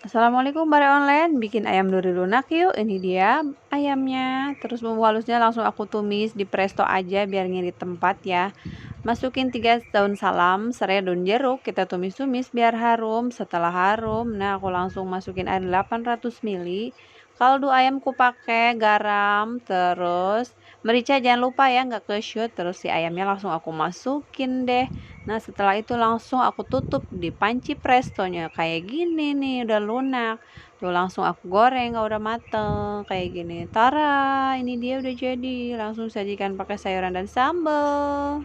Assalamualaikum bare online, bikin ayam duri lunak yuk. Ini dia ayamnya. Terus bumbu halusnya langsung aku tumis di presto aja biar ngirit tempat ya. Masukin 3 daun salam, serai daun jeruk, kita tumis-tumis biar harum. Setelah harum, nah aku langsung masukin air 800 ml. Kaldu ayam ku pakai garam, terus merica jangan lupa ya nggak ke shoot. Terus si ayamnya langsung aku masukin deh. Nah setelah itu langsung aku tutup di panci prestonya kayak gini nih udah lunak. Tuh langsung aku goreng kalau udah mateng kayak gini. Tara, ini dia udah jadi. Langsung sajikan pakai sayuran dan sambal.